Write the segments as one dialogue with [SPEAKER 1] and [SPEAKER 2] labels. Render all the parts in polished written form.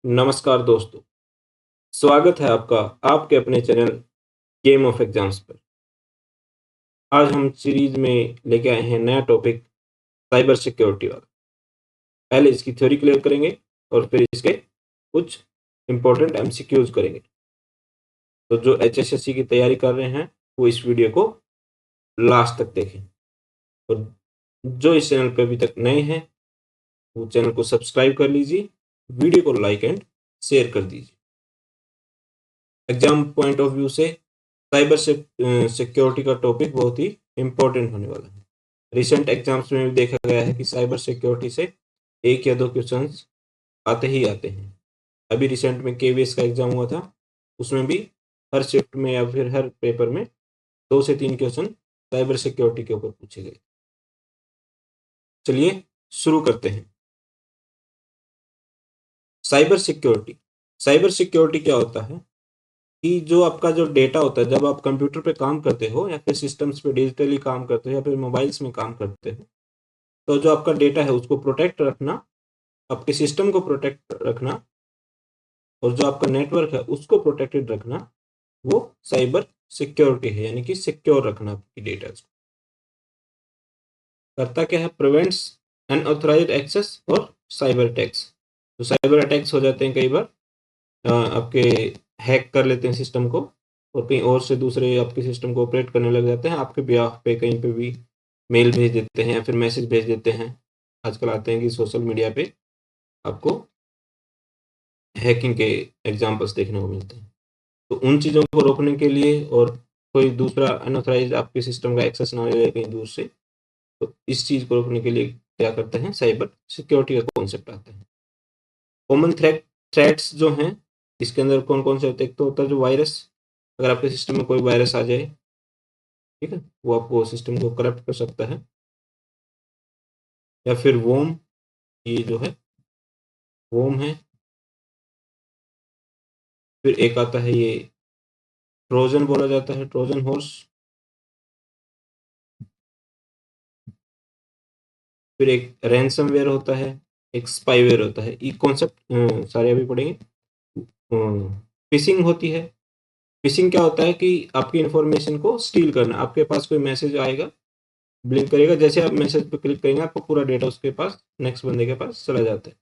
[SPEAKER 1] नमस्कार दोस्तों, स्वागत है आपका आपके अपने चैनल गेम ऑफ एग्जाम्स पर। आज हम सीरीज में लेके आए हैं नया टॉपिक साइबर सिक्योरिटी वाला। पहले इसकी थ्योरी क्लियर करेंगे और फिर इसके कुछ इंपॉर्टेंट एमसीक्यूज करेंगे। तो जो एचएसएससी की तैयारी कर रहे हैं वो इस वीडियो को लास्ट तक देखें और जो इस चैनल पर अभी तक नए हैं वो चैनल को सब्सक्राइब कर लीजिए, वीडियो को लाइक एंड शेयर कर दीजिए। एग्जाम पॉइंट ऑफ व्यू से साइबर सिक्योरिटी का टॉपिक बहुत ही इम्पोर्टेंट होने वाला है। रिसेंट एग्जाम्स में भी देखा गया है कि साइबर सिक्योरिटी से एक या दो क्वेश्चंस आते ही आते हैं। अभी रिसेंट में केवीएस का एग्जाम हुआ था, उसमें भी हर शिफ्ट में या फिर हर पेपर में 2 से 3 क्वेश्चन साइबर सिक्योरिटी के ऊपर पूछे गए। चलिए शुरू करते हैं। साइबर सिक्योरिटी क्या होता है कि जो आपका जो डेटा होता है, जब आप कंप्यूटर पे काम करते हो या फिर सिस्टम्स पे डिजिटली काम करते हो या फिर मोबाइल्स में काम करते हो, तो जो आपका डेटा है उसको प्रोटेक्ट रखना, आपके सिस्टम को प्रोटेक्ट रखना और जो आपका नेटवर्क है उसको प्रोटेक्टेड रखना, वो साइबर सिक्योरिटी है। यानी कि सिक्योर रखना आपकी डेटा को। करता क्या है, प्रिवेंट्स अनऑथराइज्ड एक्सेस और साइबर अटैक्स। तो साइबर अटैक्स हो जाते हैं कई बार, आपके हैक कर लेते हैं सिस्टम को और कहीं और से दूसरे आपके सिस्टम को ऑपरेट करने लग जाते हैं। आपके बिहाफ पे कहीं पे भी मेल भेज देते हैं या फिर मैसेज भेज देते हैं। आजकल आते हैं कि सोशल मीडिया पे आपको हैकिंग के एग्जांपल्स देखने को मिलते हैं। तो उन चीज़ों को रोकने के लिए और कोई दूसरा अनऑथराइज्ड आपके सिस्टम का एक्सेस ना हो जाए कहीं दूर से, तो इस चीज़ को रोकने के लिए क्या करते हैं, साइबर सिक्योरिटी का कॉन्सेप्ट आता है। कॉमन थ्रेट्स जो हैं इसके अंदर कौन-कौन से होते हैं? एक तो होता है जो वायरस। अगर आपके सिस्टम में कोई वायरस आ जाए, ठीक है? वो आपको सिस्टम को करप्ट कर सकता है। या फिर वर्म, ये जो है वर्म है। फिर एक आता है ये ट्रोजन बोला जाता है, ट्रोजन हॉर्स। फिर एक रैनसमवेयर होता है, एक स्पाईवेयर होता है। ये कॉन्सेप्ट सारे अभी पढ़ेंगे। फिशिंग होती है। फिशिंग क्या होता है कि आपकी इंफॉर्मेशन को स्टील करना। आपके पास कोई मैसेज आएगा, ब्लिंक करेगा, जैसे आप मैसेज पे क्लिक करेंगे आपको पूरा डेटा उसके पास, नेक्स्ट बंदे के पास चला जाता है।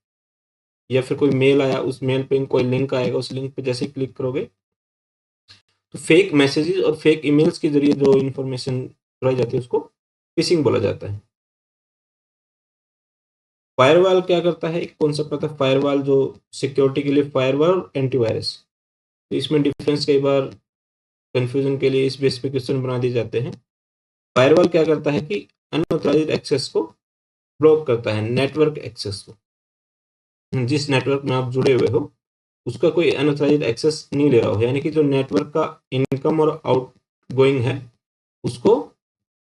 [SPEAKER 1] या फिर कोई मेल आया, उस मेल पे कोई लिंक आएगा, उस लिंक पे जैसे ही क्लिक करोगे तो फेक मैसेजेस और फेक ईमेल्स के जरिए जो इन्फॉर्मेशन चुराई जाती है उसको फिशिंग बोला जाता है। फायरवॉल क्या करता है, एक कॉन्सेप्ट आता है फायरवॉल जो सिक्योरिटी के लिए, फायरवॉल और एंटीवायरस। तो इसमें डिफरेंस कई बार कंफ्यूजन के लिए इस बेस पे क्वेश्चन बना दिए जाते हैं। फायरवॉल क्या करता है कि अनऑथराइज्ड एक्सेस को ब्लॉक करता है, नेटवर्क एक्सेस को। जिस नेटवर्क में आप जुड़े हुए हो उसका कोई अनऑथराइज्ड एक्सेस नहीं ले रहा हो, यानी कि जो नेटवर्क का इनकम और आउट गोइंग है उसको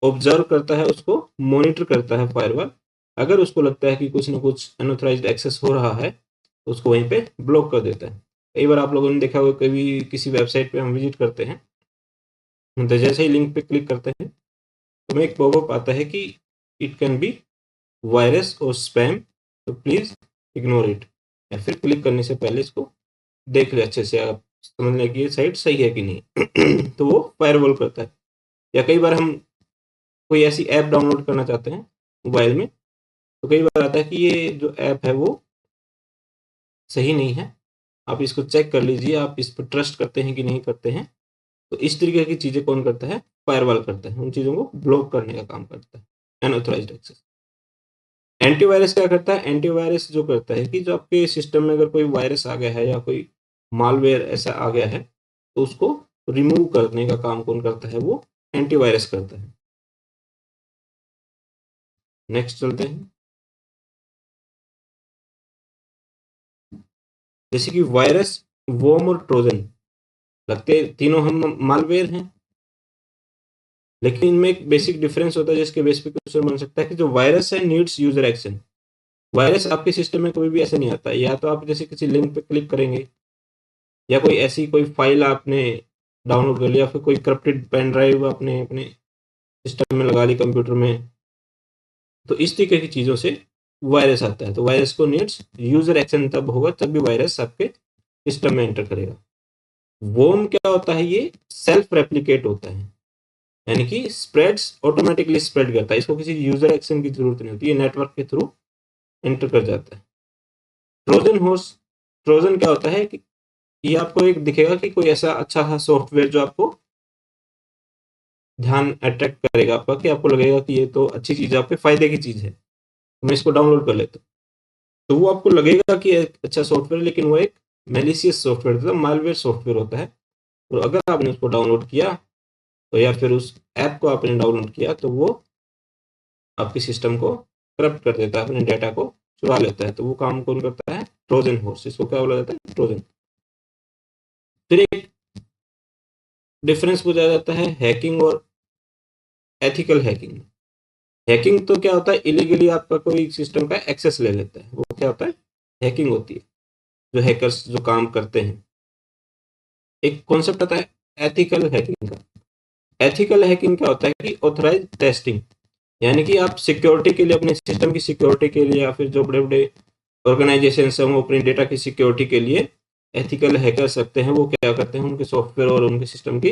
[SPEAKER 1] ऑब्जर्व करता है, उसको मॉनिटर करता है फायरवॉल। अगर उसको लगता है कि कुछ ना कुछ अनऑथराइज्ड एक्सेस हो रहा है तो उसको वहीं पे ब्लॉक कर देता है। कई बार आप लोगों ने देखा होगा, कभी किसी वेबसाइट पे हम विजिट करते हैं तो जैसे ही लिंक पे क्लिक करते हैं तो हमें एक पॉपअप आता है कि इट कैन बी वायरस और स्पैम, तो प्लीज इग्नोर इट। या फिर क्लिक करने से पहले इसको देख ले अच्छे से, आप समझ लें कि ये साइट सही है कि नहीं। तो वो फायरवॉल करता है। या कई बार हम कोई ऐसी ऐप डाउनलोड करना चाहते हैं मोबाइल में, तो कई बार आता है कि ये जो ऐप है वो सही नहीं है, आप इसको चेक कर लीजिए, आप इस पर ट्रस्ट करते हैं कि नहीं करते हैं। तो इस तरीके की चीज़ें कौन करता है, फायरवॉल करता है, उन चीज़ों को ब्लॉक करने का काम करता है, अनऑथराइज्ड एक्सेस। एंटीवायरस क्या करता है, एंटीवायरस जो करता है कि जो आपके सिस्टम में अगर कोई वायरस आ गया है या कोई मालवेयर ऐसा आ गया है तो उसको रिमूव करने का काम कौन करता है, वो एंटीवायरस करता है। नेक्स्ट चलते हैं। जैसे कि वायरस, वर्म और ट्रोजन, लगते तीनों हम मालवेयर हैं, लेकिन इनमें एक बेसिक डिफरेंस होता है जिसके बेस पे क्वेश्चन बन सकता है कि जो वायरस है नीड्स यूजर एक्शन। वायरस आपके सिस्टम में कभी भी ऐसे नहीं आता है, या तो आप जैसे किसी लिंक पे क्लिक करेंगे या कोई ऐसी कोई फाइल आपने डाउनलोड कर लिया, फिर कोई करप्टेड पेन ड्राइव आपने अपने सिस्टम में लगा ली कंप्यूटर में, तो इस तरीके की चीज़ों से वायरस आता है, तो वायरस को नीड्स यूजर एक्शन तब होगा जब भी वायरस आपके सिस्टम में एंटर करेगा। वोम क्या होता है, ये सेल्फ रेप्लिकेट होता है, यानी कि स्प्रेड्स, ऑटोमेटिकली स्प्रेड करता है, इसको किसी यूजर एक्शन की जरूरत नहीं होती, ये नेटवर्क के थ्रू एंटर कर जाता है। ट्रोजन हॉर्स, ट्रोजन क्या होता है कि ये आपको एक दिखेगा कि कोई ऐसा अच्छा सा सॉफ्टवेयर जो आपको ध्यान अट्रैक्ट करेगा आपका, कि आपको लगेगा कि ये तो अच्छी चीज है, आपके फायदे की चीज है, तो मैं इसको डाउनलोड कर लेता हूँ। तो वो आपको लगेगा कि एक अच्छा सॉफ्टवेयर, लेकिन वो एक मेलिशियस सॉफ्टवेयर होता है, मालवेयर सॉफ्टवेयर होता है। और अगर आपने उसको डाउनलोड किया तो, या फिर उस ऐप को आपने डाउनलोड किया, तो वो आपके सिस्टम को करप्ट कर देता है, अपने डेटा को चुरा लेता है। तो वो काम कौन करता है, ट्रोजन हॉर्स, इसको क्या बोला जाता है, ट्रोजन। फिर एक डिफरेंस पूछा जाता है हैकिंग और एथिकल हैकिंग। हैकिंग तो क्या होता है, इलीगली आपका कोई सिस्टम का एक्सेस ले लेता है, वो क्या होता है, हैकिंग होती है, जो हैकर्स जो काम करते हैं। एक कॉन्सेप्ट आता है एथिकल हैकिंग का। एथिकल हैकिंग क्या होता है कि ऑथराइज टेस्टिंग, यानी कि आप सिक्योरिटी के लिए, अपने सिस्टम की सिक्योरिटी के लिए, या फिर जो बड़े बड़े ऑर्गेनाइजेशन हैं वो अपने डेटा की सिक्योरिटी के लिए एथिकल हैकर्स रखते हैं। वो क्या करते हैं, उनके सॉफ्टवेयर और उनके सिस्टम की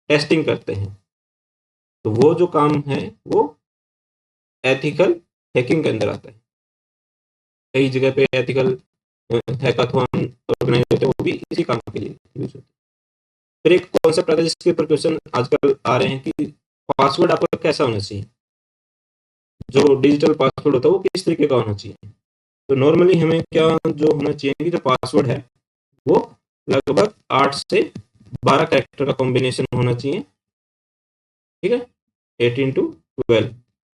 [SPEAKER 1] टेस्टिंग करते हैं। तो वो जो काम है वो एथिकल हैकिंग के अंदर आता है। कई जगह पे एथिकल हैकाथॉन ऑर्गेनाइज होते हैं, वो भी इसी काम के लिए यूज होते हैं। फिर एक कॉन्सेप्ट आता है जिसके ऊपर क्वेश्चन आजकल आ रहे हैं कि पासवर्ड आपका कैसा होना चाहिए, जो डिजिटल पासवर्ड होता है वो किस तरीके का होना चाहिए। तो नॉर्मली हमें क्या जो होना चाहिए कि जो पासवर्ड है वो लगभग 8 से 12 कैरेक्टर का कॉम्बिनेशन होना चाहिए, ठीक है, 18 to 12।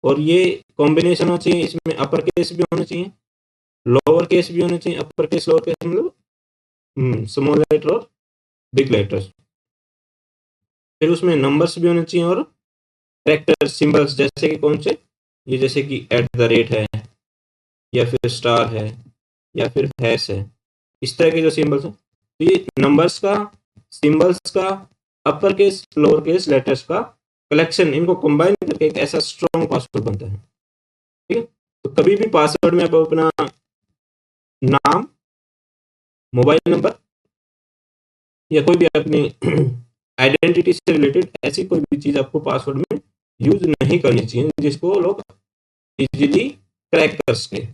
[SPEAKER 1] और ये कॉम्बिनेशन होना चाहिए, इसमें अपर केस भी होना चाहिए, लोअर केस भी होना चाहिए। अपर केस लोअर केस मतलब स्मॉल लेटर और बिग लेटर्स। फिर उसमें नंबर्स भी होने चाहिए और कैरेक्टर सिंबल्स, जैसे कि कौन से, ये जैसे कि @ है, या फिर स्टार है, या फिर हैश है, इस तरह के जो सिंबल्स हैं। तो ये नंबर्स का, सिंबल्स का, अपर केस लोअर केस लेटर्स का कलेक्शन, इनको कंबाइन करके एक ऐसा स्ट्रॉन्ग पासवर्ड बनता है, ठीक है। तो कभी भी पासवर्ड में आप अपना नाम, मोबाइल नंबर, या कोई भी अपनी आइडेंटिटी से रिलेटेड ऐसी कोई भी चीज आपको पासवर्ड में यूज नहीं करनी चाहिए, जिसको लोग इजीली क्रैक कर सके।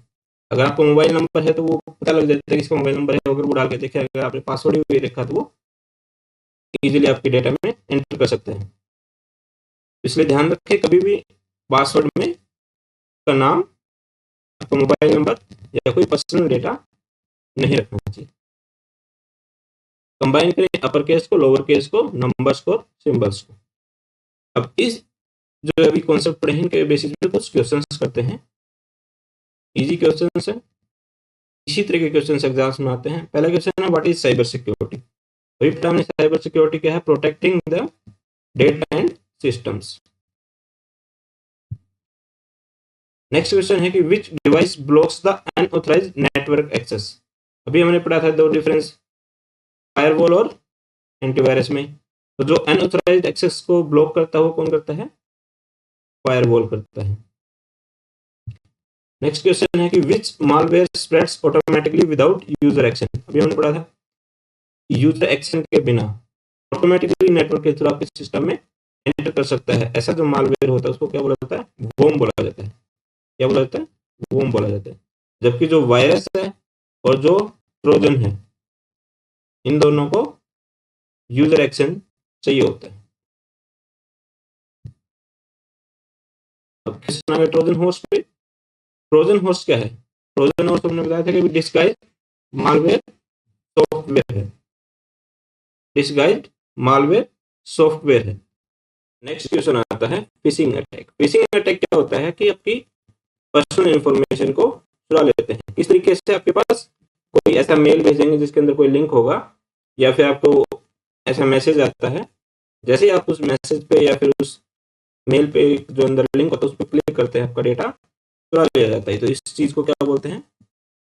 [SPEAKER 1] अगर आपको मोबाइल नंबर है तो वो पता लग जाता है कि इसका मोबाइल नंबर है, अगर वो डाल के देखे, अगर आपने पासवर्ड ही देखा तो वो इजीली आपके डेटा में एंटर कर सकते हैं। इसलिए ध्यान रखें, कभी भी पासवर्ड में का नाम, आपका मोबाइल नंबर या कोई पर्सनल डेटा नहीं रखना चाहिए। कंबाइन करें अपर केस को, लोअर केस को, नंबर्स को, सिंबल्स को। अब इस जो अभी कॉन्सेप्ट पढ़े हैं इनके बेसिस पे कुछ क्वेश्चंस करते हैं, इजी क्वेश्चंस है। इसी तरह के क्वेश्चंस एग्जाम्स में आते हैं। पहला क्वेश्चन है व्हाट इज साइबर सिक्योरिटी। अभी पता हमने साइबर सिक्योरिटी क्या है, protecting the data and systems. Next question है कि which device blocks the unauthorised network access. अभी हमने पढ़ा था दो डिफरेंस, फायरवॉल और एंटीवायरस में। तो जो अनऑथराइज्ड एक्सेस को ब्लॉक करता है वो कौन करता है, फायरवॉल करता है। नेक्स्ट क्वेश्चन है कि which malware spreads automatically without user action. अभी हमने पढ़ा था यूजर एक्शन के बिना ऑटोमेटिकली नेटवर्क के थ्रू आपके सिस्टम में एंटर कर सकता है, ऐसा जो मालवेयर होता है उसको क्या बोला जाता है, वोम बोला जाता है। क्या बोला जाता है, वोम बोला जाता है। जबकि जो वायरस है और जो ट्रोजन है, इन दोनों को यूजर एक्शन चाहिए होता है। अब क्वेश्चन आ गया ट्रोजन हॉर्स पे। ट्रोजन हॉर्स क्या है, ट्रोजन हॉर्स हमने बताया था कि डिस्गाइज मालवेयर सॉफ्टवेयर है, डिस्गाइज्ड मालवेयर सॉफ्टवेयर है। नेक्स्ट क्वेश्चन आता है फिशिंग अटैक। फिशिंग अटैक क्या होता है कि आपकी पर्सनल इंफॉर्मेशन को चुरा लेते हैं। किस तरीके से, आपके पास कोई ऐसा मेल भेजेंगे जिसके अंदर कोई लिंक होगा, या फिर आपको ऐसा मैसेज आता है, जैसे ही आप उस मैसेज पे या फिर उस मेल पे जो अंदर लिंक होता है उस पर क्लिक करते हैं, आपका डेटा चुरा लिया जाता है। तो इस चीज को क्या बोलते हैं,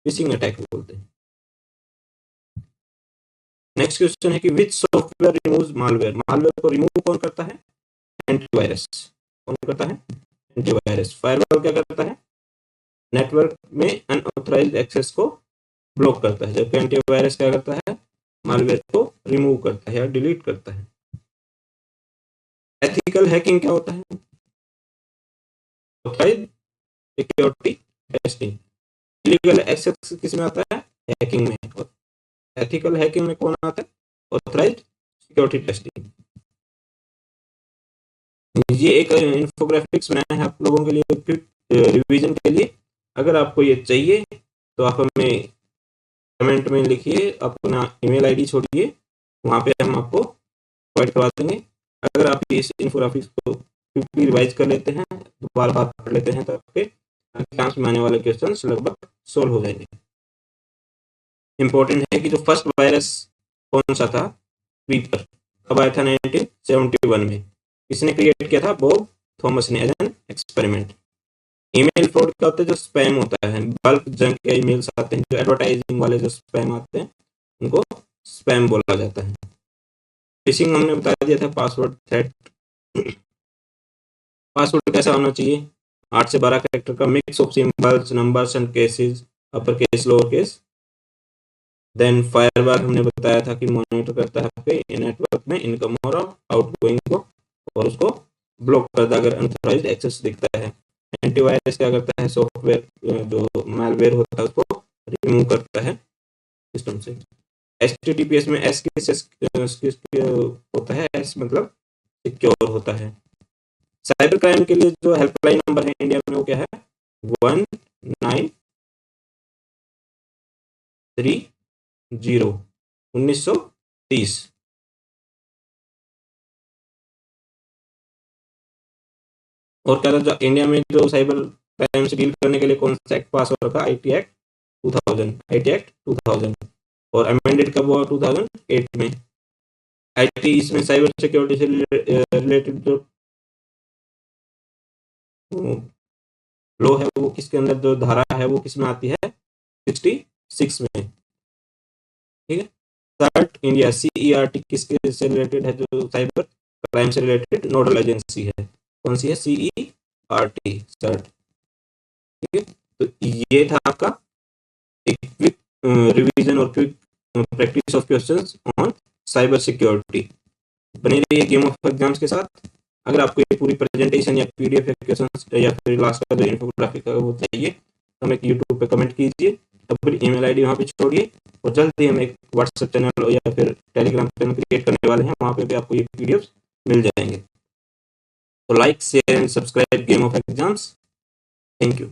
[SPEAKER 1] फिशिंग अटैक बोलते हैं। नेक्स्ट क्वेश्चन है कि विच सॉफ्टवेयर रिमूव्स मालवेयर। मालवेयर को रिमूव कौन करता है, एंटीवायरस। कौन करता है, एंटीवायरस। फायरवॉल क्या करता है, नेटवर्क में अनऑथराइज्ड एक्सेस को ब्लॉक करता है, जबकि एंटीवायरस क्या करता है, मालवेयर को रिमूव करता है या डिलीट करता है। एथिकल हैकिंग क्या होता है? Authorised security testing. Illegal access किस में आता है? हैकिंग में। और एथिकल हैकिंग में कौन आता है? Authorised security testing. ये एक इन्फोग्राफिक्स बनाया है आप लोगों के लिए रिवीजन के लिए। अगर आपको ये चाहिए तो आप हमें कमेंट में लिखिए, अपना ईमेल आईडी छोड़िए, वहाँ पे हम आपको प्रोवाइड करवा देंगे। अगर आप इस इन्फोग्राफिक्स को क्विकली रिवाइज कर लेते हैं, बार बार पढ़ लेते हैं, तो आपके एग्जाम्स में आने वाले क्वेश्चन लगभग सोल्व हो जाएंगे। इंपॉर्टेंट है कि जो फर्स्ट वायरस कौन सा था, क्रीपर, कब आया था? 1971 में। किसने क्रिएट किया था? बॉब थॉमस ने, as an experiment. Email fraud क्या होता है? जो स्पैम होता है, बल्क जंक के ईमेल्स आते हैं, जो एडवर्टाइजिंग वाले जो स्पैम आते हैं, उनको स्पैम बोला जाता है। फिशिंग हमने बता दिया था। पासवर्ड थ्रेट, पासवर्ड कैसा होना चाहिए? 8 से 12 कैरेक्टर का mix of symbols, numbers and cases, upper case, lower case. Then firewall हमने बताया था कि मॉनिटर करता है आपके नेटवर्क में इनकम और आउटगोइंग को, और उसको ब्लॉक करता है अगर अनऑथराइज्ड एक्सेस दिखता है। एंटीवायरस क्या करता है? सॉफ्टवेयर जो मैलवेयर होता है उसको रिमूव करता है सिस्टम से। HTTPS में एस किस होता है? एस मतलब सिक्योर होता है। साइबर क्राइम के लिए जो हेल्पलाइन नंबर है इंडिया में वो क्या है? 1930 और क्या था इंडिया में जो साइबर क्राइम से डील करने के लिए कौन सा एक्ट पास हो रखा? IT act 2000, IT act 2000। और अमेंडेड कब हुआ? 2008 में। आईटी इसमें साइबर सिक्योरिटी से रिलेटेड जो लॉ है वो किसके अंदर, जो धारा है वो किस में आती है? 66 में। ठीक है। सर्ट इंडिया, CERT किसके से रिलेटेड है? जो साइबर क्राइम से रिलेटेड नोडल एजेंसी है, कौन सी है? CERT, CERT. ठीक है। तो ये था आपका एक क्विक रिवीजन और quick practice of questions on cyber security. बने रहिए गेम ऑफ एग्जाम्स के साथ। अगर आपको ये पूरी प्रेजेंटेशन या PDF या क्वेश्चंस या फिर लास्ट का जो इन्फोग्राफिक है वो चाहिए तो हमें यूट्यूब पे कमेंट कीजिए, अपनी ईमेल आईडी वहाँ पे छोड़िए, और जल्द ही हम एक व्हाट्सएप चैनल या फिर टेलीग्राम चैनल क्रिएट करने वाले हैं, वहाँ पे भी आपको ये PDF मिल जाएंगे। तो like, share and subscribe game of exams. Thank you.